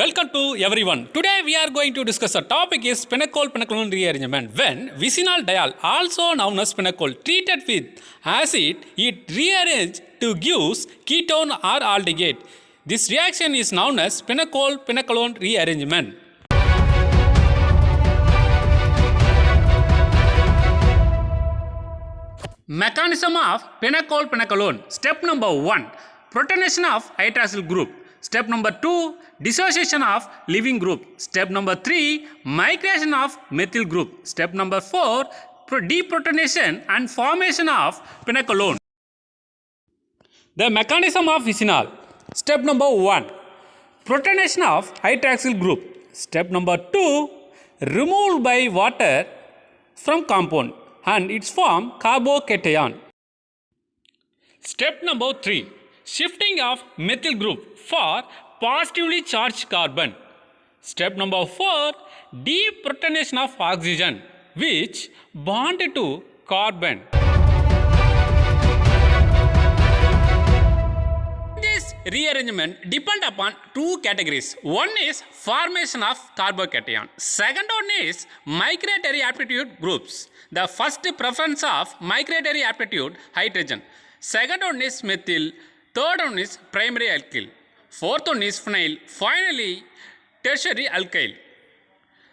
Welcome to everyone. Today we are going to discuss the topic is pinacol-pinaclone rearrangement. When vicinal diol, also known as pinacol, treated with acid, it rearranges to give ketone or aldehyde. This reaction is known as pinacol-pinaclone rearrangement. Mechanism of pinacol-pinaclone. Step number 1. Protonation of hydroxyl group. Step number 2. Dissociation of leaving group. Step number 3. Migration of methyl group. Step number 4. Deprotonation and formation of pinacolone. The mechanism of vicinal. Step number 1. Protonation of hydroxyl group. Step number 2. Removal by water from compound and its form carbocation. Step number 3. Shifting of methyl group for positively charged carbon. Step number 4. Deprotonation of oxygen which bond to carbon. This rearrangement depend upon two categories. One is formation of carbocation. Second one is migratory aptitude groups. The first preference of migratory aptitude hydrogen. Second one is methyl. Third one is primary alkyl. Fourth one is phenyl. Finally, tertiary alkyl.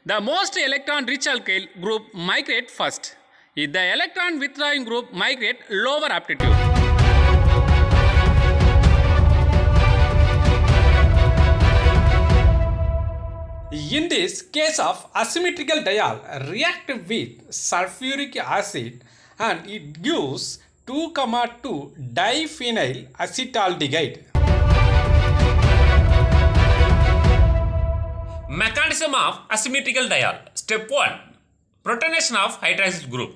The most electron rich alkyl group migrate first. If the electron withdrawing group migrate lower aptitude. In this case of asymmetrical diol react with sulfuric acid and it gives 2,2 diphenyl acetaldehyde. Mechanism of asymmetrical diol. Step 1. Protonation of hydroxyl group.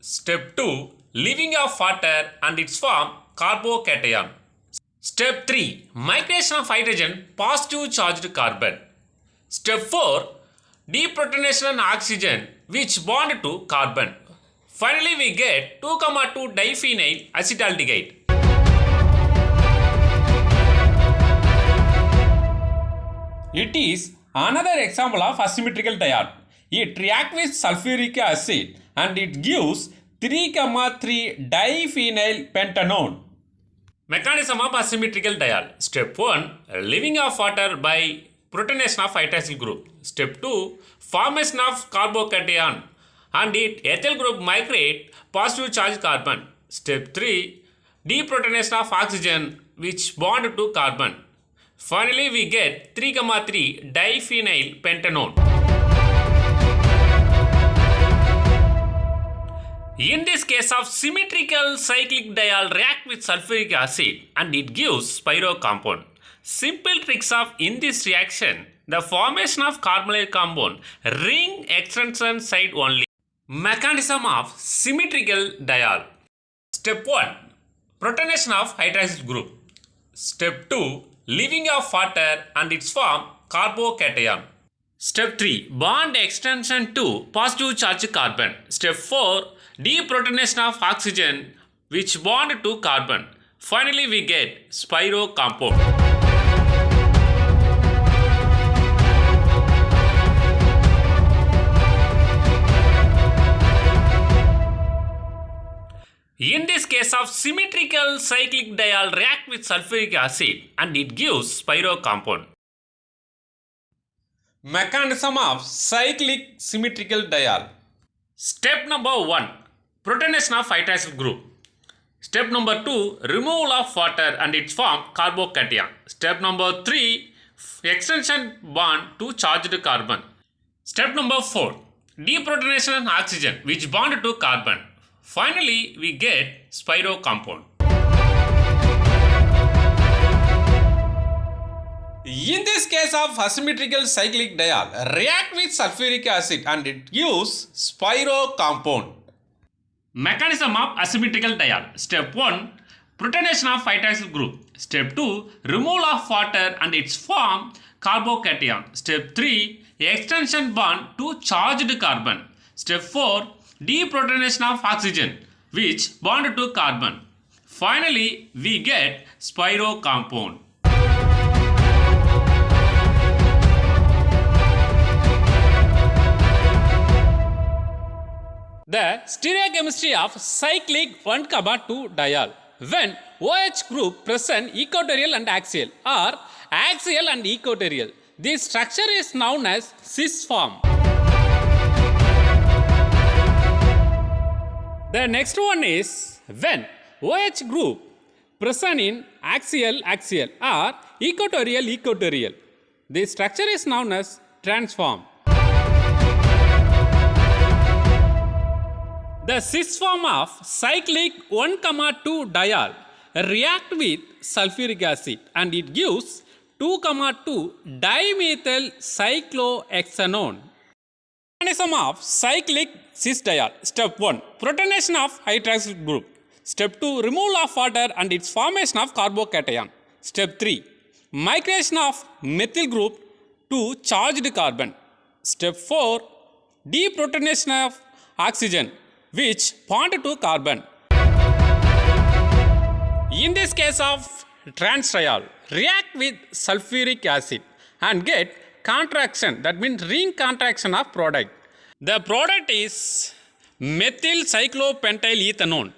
Step 2. Leaving of water and its form carbocation. Step 3. Migration of hydrogen positive charged carbon. Step 4. Deprotonation of oxygen which bond to carbon. Finally, we get 2,2 diphenyl acetaldehyde. It is another example of asymmetrical diol. It reacts with sulfuric acid and it gives 3,3 diphenyl pentanone. Mechanism of asymmetrical diol. Step 1. Leaving of water by protonation of hydroxyl group. Step 2. Formation of carbocation and its ethyl group migrate positive charged carbon. Step 3. Deprotonation of oxygen which bond to carbon. Finally, we get 3,3 diphenyl pentanone. In this case of symmetrical cyclic diol react with sulfuric acid and it gives pyro compound. Simple tricks of in this reaction, the formation of carbonyl compound, ring extension side only. Mechanism of symmetrical diol. Step 1. Protonation of hydroxyl group. Step 2. Leaving of water and its form carbocation. Step 3. Bond extension to positive charged carbon. Step 4. Deprotonation of oxygen which bond to carbon. Finally, we get spiro compound. In this case of symmetrical cyclic diol react with sulfuric acid and it gives spiro compound. Mechanism of cyclic symmetrical diol. Step number 1. Protonation of hydroxyl group. Step number 2. Removal of water and its form carbocation. Step number 3. Extension bond to charged carbon. Step number 4. Deprotonation of oxygen which bond to carbon. Finally, we get spiro compound. In this case of asymmetrical cyclic diol, react with sulfuric acid and it gives spiro compound. Mechanism of asymmetrical diol. Step 1. Protonation of hydroxyl group. Step 2. Removal of water and its form carbocation. Step 3. Extension bond to charged carbon. Step 4. Deprotonation of oxygen which bond to carbon. Finally, we get spiro compound. stereochemistry of cyclic 1,2 diol. When OH group present equatorial and axial or axial and equatorial, this structure is known as cis form. The next one is when OH group present in axial or equatorial, this structure is known as transform. The cis form of cyclic 1,2 diol react with sulfuric acid and it gives 2,2 dimethyl cyclohexanone. Mechanism of cyclic cis diol. Step 1. Protonation of hydroxyl group. Step 2. Removal of water and its formation of carbocation. Step 3. Migration of methyl group to charged carbon. Step 4. Deprotonation of oxygen which bond to carbon. In this case of trans-triol, react with sulfuric acid and get contraction, that means ring contraction of product. The product is methyl cyclopentyl ethanone.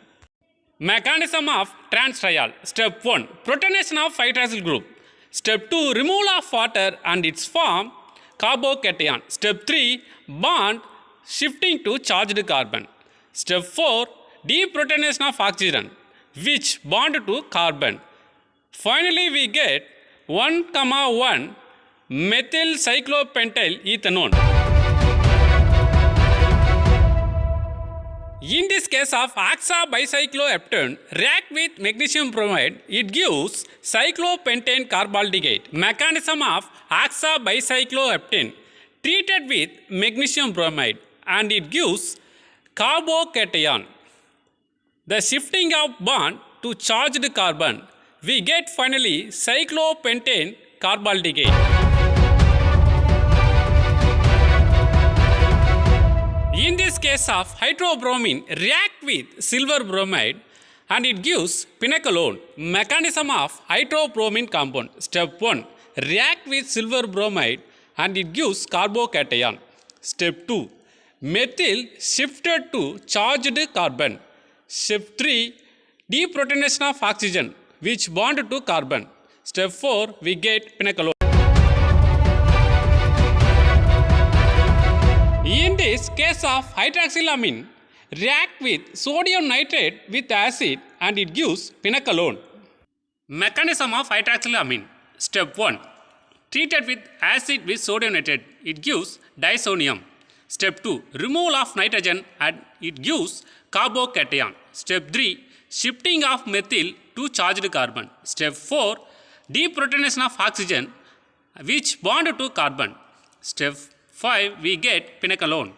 Mechanism of trans-triol. Step 1. Protonation of hydroxyl group. Step 2. Removal of water and its form carbocation. Step 3. Bond shifting to charged carbon. Step 4. Deprotonation of oxygen which bond to carbon. Finally, we get 1,1 methyl cyclopentyl ethanone. In this case of oxabicycloheptane react with magnesium bromide, it gives cyclopentane carbaldehyd. Mechanism of oxabicycloheptane treated with magnesium bromide and it gives carbocation. The shifting of bond to charged carbon, we get finally cyclopentane carbaldehyd. In this case of hydrobromine react with silver bromide and it gives pinacolone. Mechanism of hydrobromine compound. Step 1. React with silver bromide and it gives carbocation. Step 2. Methyl shifted to charged carbon. Step 3. Deprotonation of oxygen which bond to carbon. Step 4. We get pinacolone. In this case of hydroxylamine react with sodium nitrate with acid and it gives pinacolone. Mechanism of hydroxylamine. Step 1. Treated with acid with sodium nitrate, it gives disonium. Step 2. Removal of nitrogen and it gives carbocation. Step 3. Shifting of methyl to charged carbon. Step 4. Deprotonation of oxygen which bond to carbon. Step 5. We get pinacolone.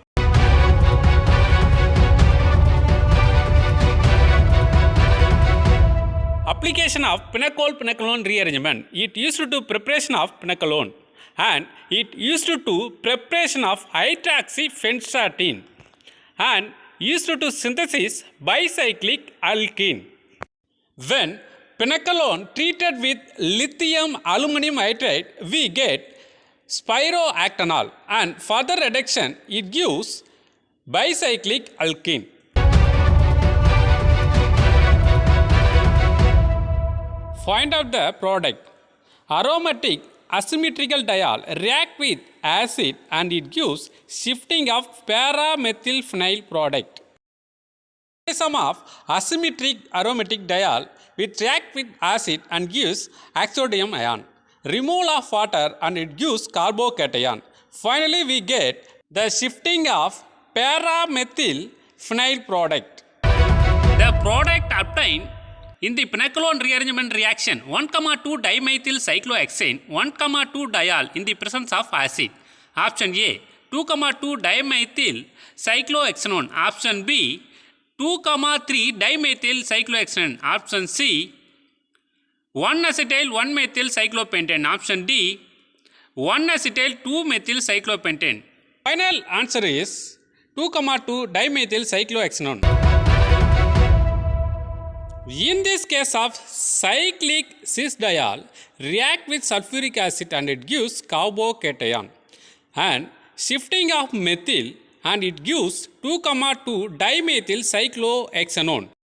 Application of pinacol-pinacolone rearrangement. It used to preparation of pinacolone and it used to preparation of hydroxyphenstatine and used to synthesis bicyclic alkene. When pinacolone treated with lithium aluminum hydride, we get spirooctanol and further reduction it gives bicyclic alkene. Find out the product. Aromatic asymmetrical diol react with acid and it gives shifting of paramethylphenyl product. Mechanism of asymmetric aromatic diol which react with acid and gives oxodium ion. Removal of water and it gives carbocation. Finally, we get the shifting of paramethylphenyl product. The product obtained in the pinacolone rearrangement reaction 1,2 dimethyl cyclohexane 1,2 diol in the presence of acid. Option A 2,2 dimethyl cyclohexanone. Option B 2,3 dimethyl cyclohexanone. Option C 1-acetyl 1-methyl cyclopentane. Option D 1-acetyl 2-methyl cyclopentane. Final answer is 2,2 dimethyl cyclohexanone. In this case of cyclic cis diol react with sulfuric acid and it gives carbocation and shifting of methyl and it gives 2,2 dimethyl cyclohexanone.